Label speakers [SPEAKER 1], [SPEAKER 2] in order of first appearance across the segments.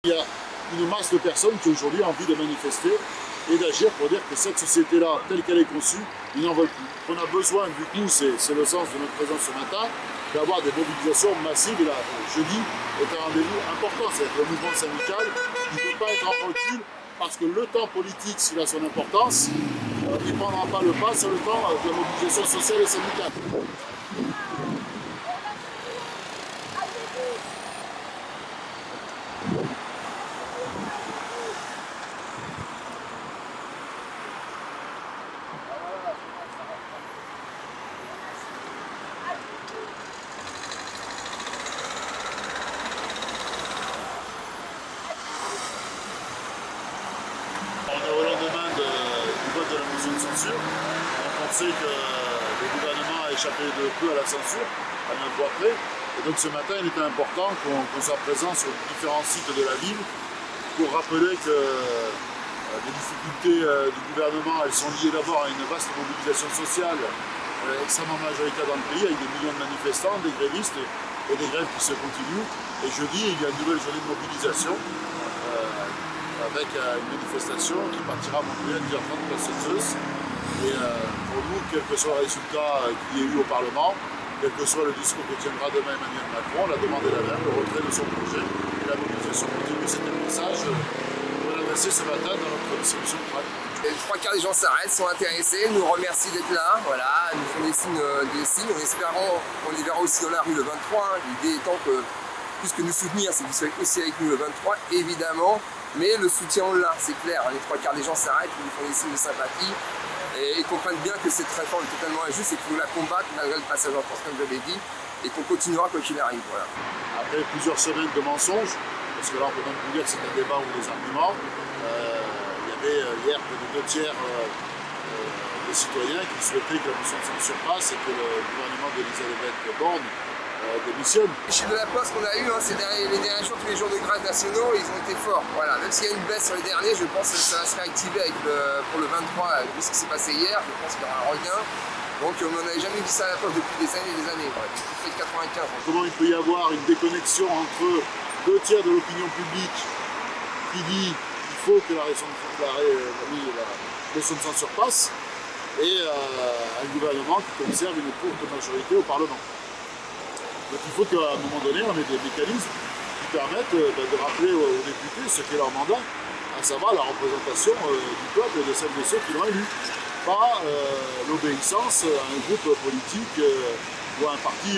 [SPEAKER 1] Il y a une masse de personnes qui aujourd'hui ont envie de manifester et d'agir pour dire que cette société-là, telle qu'elle est conçue, ils n'en veulent plus. On a besoin, du coup, c'est le sens de notre présence ce matin, d'avoir des mobilisations massives. Et là, jeudi est un rendez-vous important. C'est-à-dire que le mouvement syndical ne peut pas être en recul parce que le temps politique, s'il a son importance, il ne prendra pas le pas sur le temps de la mobilisation sociale et syndicale. On est au lendemain du vote de la motion de censure. On sait que le gouvernement a échappé de peu à la censure, à 9 voix près. Et donc ce matin, il était important qu'on soit présent sur différents sites de la ville pour rappeler que les difficultés du gouvernement, elles sont liées d'abord à une vaste mobilisation sociale extrêmement majoritaire dans le pays, avec des millions de manifestants, des grévistes et des grèves qui se continuent. Et jeudi, il y a une nouvelle journée de mobilisation avec une manifestation qui partira à Montpellier à 10h30 place Sainte-Zeus. Et pour nous, quel que soit le résultat qu'il y ait eu au Parlement, quel que soit le discours que tiendra demain Emmanuel Macron, la demande est la même, le retrait de son projet et la mobilisation continue. C'était le message qu'on a adressé ce matin dans notre distribution de travail.
[SPEAKER 2] Les trois quarts des gens s'arrêtent, sont intéressés, nous remercient d'être là, voilà, nous font des signes, en espérant qu'on les verra aussi dans la rue le 23. L'idée étant que, plus que nous soutenir, c'est que vous soyez aussi avec nous le 23, évidemment, mais le soutien on l'a, c'est clair. Les trois quarts des gens s'arrêtent, ils nous font des signes de sympathie et ils comprennent bien que cette réforme est totalement injuste et qu'il faut la combattre malgré le passage en force, comme je l'avais dit, et qu'on continuera quoi qu'il arrive. Voilà.
[SPEAKER 1] Après plusieurs semaines de mensonges, parce que là on peut même vous dire que c'est un débat ou des arguments, il y avait hier près de 2 tiers des citoyens qui souhaitaient que la motion de censure passe et que le gouvernement d'Elisabeth Borne démissionne.
[SPEAKER 2] Les chiffres de la Poste qu'on a eu les derniers jours, tous les jours de grève nationaux, ils ont été forts. Voilà. Même s'il y a une baisse sur les derniers, je pense que ça va se réactiver pour le 23, vu ce qui s'est passé hier. Je pense qu'il y aura un regain. Donc on n'avait jamais vu ça à la Poste depuis des années et des années, depuis 95.
[SPEAKER 1] Comment il peut y avoir une déconnexion entre 2 tiers de l'opinion publique qui dit qu'il faut que la motion de censure passe et un gouvernement qui conserve une courte majorité au Parlement. Donc il faut qu'à un moment donné, on ait des mécanismes qui permettent de rappeler aux députés ce qu'est leur mandat, à savoir la représentation du peuple et de celles et ceux qui l'ont élu. Pas l'obéissance à un groupe politique ou à un parti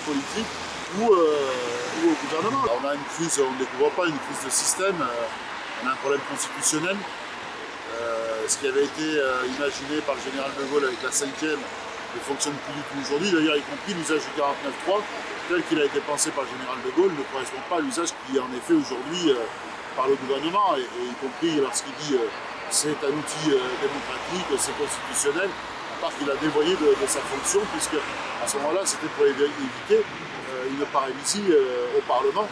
[SPEAKER 1] politique ou au gouvernement. Alors on a une crise, on ne découvre pas une crise de système, on a un problème constitutionnel. Ce qui avait été imaginé par le général de Gaulle avec la 5e ne fonctionne plus du tout aujourd'hui, d'ailleurs y compris l'usage du 49.3 tel qu'il a été pensé par le général de Gaulle ne correspond pas à l'usage qui est en effet aujourd'hui par le gouvernement, et y compris lorsqu'il dit c'est un outil démocratique, c'est constitutionnel, à part qu'il a dévoyé de sa fonction, puisque à ce moment-là c'était pour éviter une paralysie au Parlement.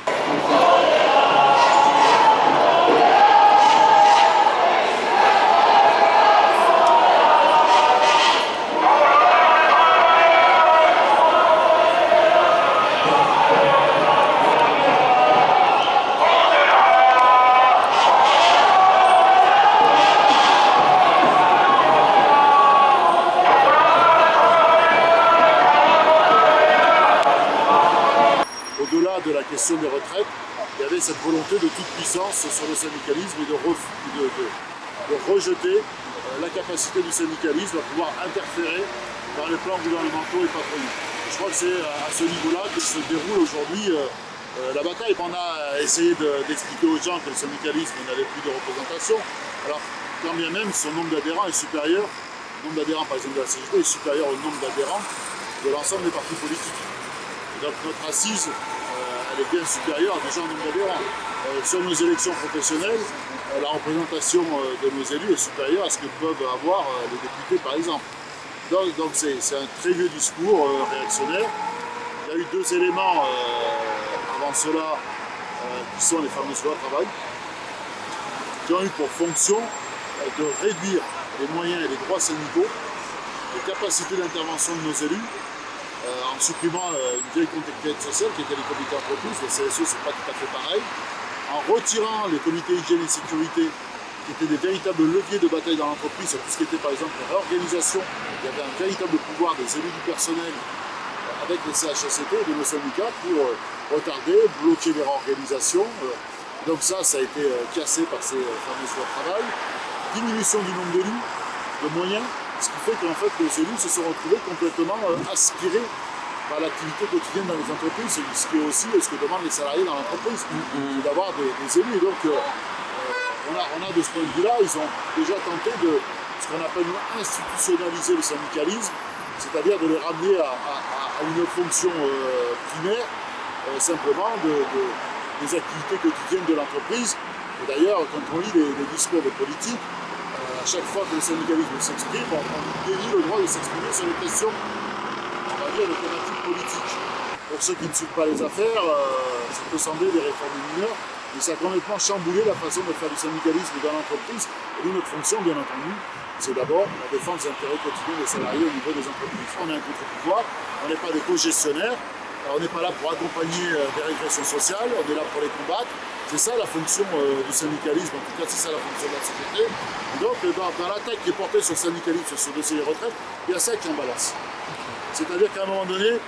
[SPEAKER 1] Au-delà de la question des retraites, il y avait cette volonté de toute puissance sur le syndicalisme et de rejeter la capacité du syndicalisme à pouvoir interférer dans les plans gouvernementaux et patronaux. Je crois que c'est à ce niveau-là que se déroule aujourd'hui la bataille. On a essayé d'expliquer aux gens que le syndicalisme n'avait plus de représentation. Alors, quand bien même son nombre d'adhérents est supérieur, le nombre d'adhérents par exemple de la CGT est supérieur au nombre d'adhérents de l'ensemble des partis politiques. Et donc notre assise, elle est bien supérieure déjà au nombre d'adhérents. Sur nos élections professionnelles, la représentation de nos élus est supérieure à ce que peuvent avoir les députés par exemple. Donc c'est un très vieux discours réactionnaire. Il y a eu 2 éléments avant cela qui sont les fameuses lois travail, qui ont eu pour fonction de réduire les moyens et les droits syndicaux, les capacités d'intervention de nos élus, en supprimant une vieille continuité sociale qui était les comités d'entreprise. Le CSE, c'est pas tout à fait pareil, en retirant les comités hygiène et sécurité, qui étaient des véritables leviers de bataille dans l'entreprise, sur tout ce qui était par exemple la réorganisation, il y avait un véritable pouvoir des élus du personnel avec les CHSCT et de nos syndicats pour retarder, bloquer les réorganisations. Donc ça a été cassé par ces fameuses lois de travail. Diminution du nombre d'élus, de moyens, ce qui fait qu'en fait les élus se sont retrouvés complètement aspirés par l'activité quotidienne dans les entreprises, ce qui est aussi ce que demandent les salariés dans l'entreprise, d'avoir des élus. Et donc on a de ce point de vue-là, ils ont déjà tenté de ce qu'on appelle institutionnaliser le syndicalisme, c'est-à-dire de les ramener à une fonction primaire, simplement des activités quotidiennes de l'entreprise. Et d'ailleurs, quand on lit les discours de politique, à chaque fois que le syndicalisme s'exprime, on dénie le droit de s'exprimer sur les questions, on va dire, de thématiques politiques. Pour ceux qui ne suivent pas les affaires, ça peut sembler des réformes mineures, mais ça a complètement chamboulé la façon de faire du syndicalisme dans l'entreprise. Et nous, notre fonction, bien entendu, c'est d'abord la défense des intérêts quotidiens des salariés au niveau des entreprises. On est un contre-pouvoir, on n'est pas des co-gestionnaires, on n'est pas là pour accompagner des régressions sociales, on est là pour les combattre. C'est ça la fonction du syndicalisme, en tout cas c'est ça la fonction de la société. Et donc dans l'attaque qui est portée sur le syndicalisme, sur ce dossier des retraites, il y a ça qui est en balance. C'est-à-dire qu'à un moment donné,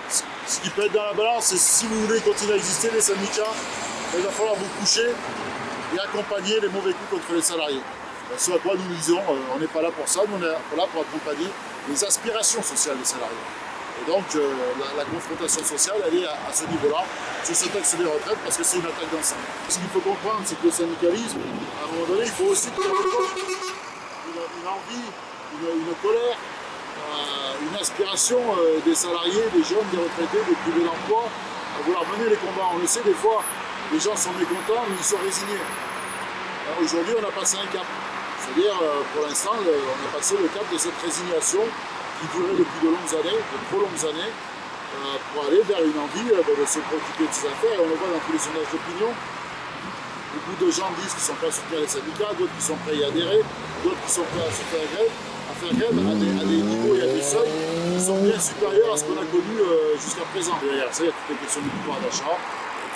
[SPEAKER 1] ce qui peut être dans la balance, c'est si vous voulez continuer à exister, les syndicats, il va falloir vous coucher et accompagner les mauvais coups contre les salariés. Ce à quoi nous disons, on n'est pas là pour ça, nous on est là pour accompagner les aspirations sociales des salariés. Et donc la confrontation sociale, elle est à ce niveau-là, sur ce texte des retraites, parce que c'est une attaque d'ensemble. Ce qu'il faut comprendre, c'est que le syndicalisme, à un moment donné, il faut aussi qu'il y ait une envie, une colère, une aspiration des salariés, des jeunes, des retraités, de trouver l'emploi, à vouloir mener les combats. On le sait, des fois, les gens sont mécontents, mais ils sont résignés. Aujourd'hui, on a passé un cap. C'est-à-dire, pour l'instant, on a passé le cap de cette résignation qui durait depuis de longues années, de trop longues années, pour aller vers une envie de se préoccuper de ces affaires. Et on le voit dans tous les sondages d'opinion. Beaucoup de gens disent qu'ils sont prêts à soutenir les syndicats, d'autres qui sont prêts à y adhérer, d'autres qui sont prêts à faire grève à des niveaux et à des seuils qui sont bien supérieurs à ce qu'on a connu jusqu'à présent. Derrière ça, il y a toutes les questions du pouvoir d'achat,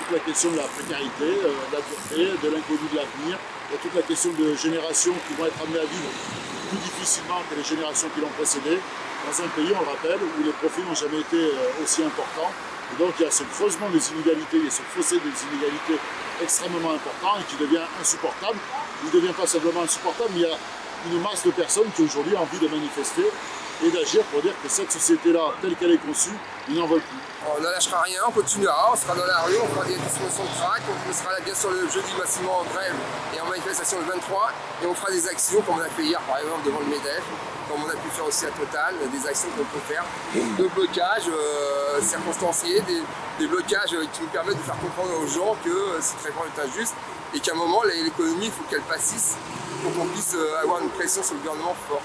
[SPEAKER 1] toute la question de la précarité, de la dureté, de l'inconnu de l'avenir, il y a toute la question de générations qui vont être amenées à vivre plus difficilement que les générations qui l'ont précédé, dans un pays, on le rappelle, où les profits n'ont jamais été aussi importants. Et donc il y a ce creusement des inégalités, il y a ce fossé des inégalités extrêmement important et qui devient insupportable. Il ne devient pas simplement insupportable, mais il y a une masse de personnes qui aujourd'hui ont envie de manifester et d'agir pour dire que cette société-là, telle qu'elle est conçue, ils n'en veulent plus.
[SPEAKER 2] On ne lâchera rien, on continuera, on sera dans la rue, on fera des distributions de crack, on sera là bien sûr le jeudi massivement en grève et en manifestation le 23, et on fera des actions comme on a fait hier par exemple devant le MEDEF, comme on a pu faire aussi à Total, des actions qu'on peut faire, de blocage circonstanciés, des blocages qui nous permettent de faire comprendre aux gens que cette réforme est injuste et qu'à un moment l'économie, il faut qu'elle pâtisse pour qu'on puisse avoir une pression sur le gouvernement forte.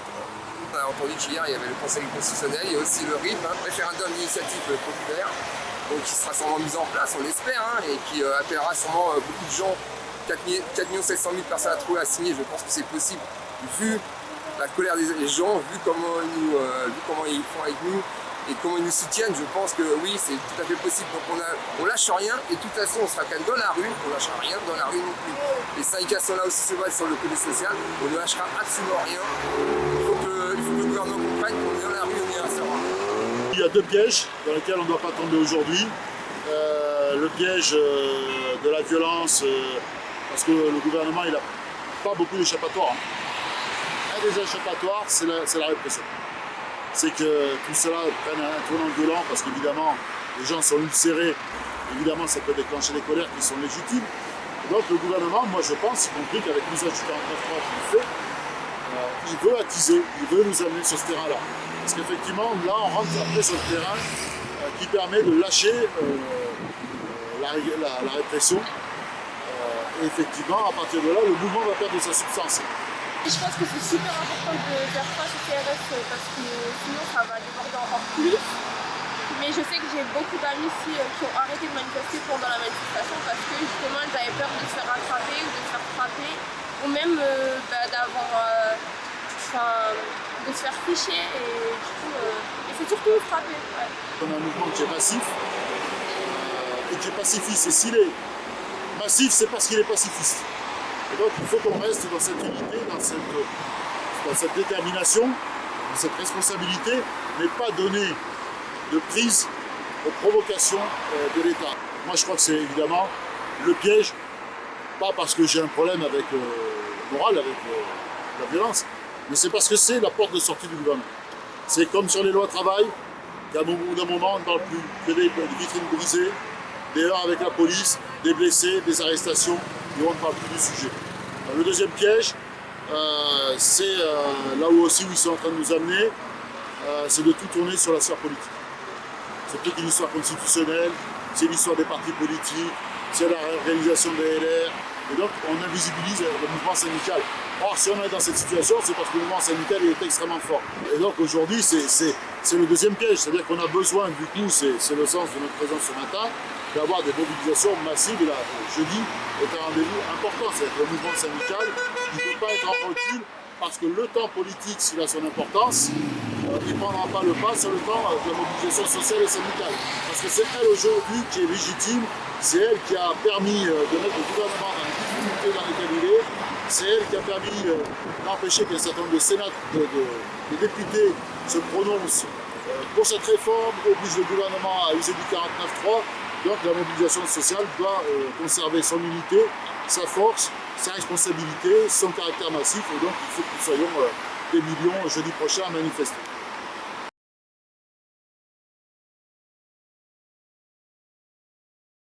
[SPEAKER 2] On a entendu qu'hier il y avait le Conseil constitutionnel, il y a aussi le RIP, référendum d'initiative populaire, donc qui sera sûrement mis en place, on l'espère, et qui appellera sûrement beaucoup de gens, 4 700 000 personnes à trouver à signer. Je pense que c'est possible, vu la colère des gens, vu comment ils font avec nous et comment ils nous soutiennent. Je pense que oui, c'est tout à fait possible. Donc on lâche rien, et de toute façon on sera quand même dans la rue, on lâchera rien dans la rue non plus. Les syndicats sont là aussi, c'est vrai, sur le côté social, on ne lâchera absolument rien. Il faut que le gouvernement comprenne qu'on est dans la rue, on est à savoir.
[SPEAKER 1] Il y a deux pièges dans lesquels on ne doit pas tomber aujourd'hui. Le piège de la violence, parce que le gouvernement il n'a pas beaucoup d'échappatoires. Un des échappatoires, c'est la répression. C'est que tout cela prenne un tournant violent, parce qu'évidemment, les gens sont ulcérés. Évidemment, ça peut déclencher des colères qui sont légitimes. Donc le gouvernement, moi je pense, y compris qu'avec l'usage du 49.3 qu'il fait, il veut attiser, il veut nous amener sur ce terrain-là. Parce qu'effectivement, là, on rentre après sur le terrain qui permet de lâcher la répression. Et effectivement, à partir de là, le mouvement va perdre de sa substance.
[SPEAKER 3] Je pense que c'est super important de faire face au CRS parce que sinon ça va déborder encore plus. Mais je sais que j'ai beaucoup d'amis ici qui ont arrêté de manifester pendant la manifestation parce que justement ils avaient peur de se faire attraper ou de se faire frapper, ou même de se faire ficher, et du coup c'est surtout frapper. Ouais.
[SPEAKER 1] On a un mouvement qui est massif et qui est pacifiste. Et si massif, c'est parce qu'il est pacifiste. Et donc il faut qu'on reste dans cette unité, dans cette détermination, dans cette responsabilité, mais pas donner de prise aux provocations de l'État. Moi je crois que c'est évidemment le piège, pas parce que j'ai un problème avec moral, avec la violence, mais c'est parce que c'est la porte de sortie du gouvernement. C'est comme sur les lois travail, qu'à un moment on ne parle plus que des vitrines brisées, des heurts avec la police, des blessés, des arrestations, et on ne parle plus du sujet. Le deuxième piège, c'est là où aussi où ils sont en train de nous amener, c'est de tout tourner sur la sphère politique. C'est plus qu'une histoire constitutionnelle, c'est l'histoire des partis politiques, c'est la réorganisation des LR, et donc on invisibilise le mouvement syndical. Or, si on est dans cette situation, c'est parce que le mouvement syndical est extrêmement fort. Et donc aujourd'hui, c'est le deuxième piège, c'est-à-dire qu'on a besoin, du coup, c'est le sens de notre présence ce matin, d'avoir des mobilisations massives. Et là, jeudi est un rendez-vous important, c'est-à-dire que le mouvement syndical ne peut pas être en recul parce que le temps politique, s'il a son importance, il ne prendra pas le pas sur le temps de la mobilisation sociale et syndicale. Parce que c'est elle aujourd'hui qui est légitime, c'est elle qui a permis de mettre le gouvernement dans les difficultés dans lesquelles il est, c'est elle qui a permis d'empêcher qu'un certain nombre de députés se prononcent pour cette réforme, oblige le gouvernement à user du 49.3. Donc la mobilisation sociale doit conserver son unité, sa force, sa responsabilité, son caractère massif, et donc il faut que nous soyons des millions jeudi prochain à manifester.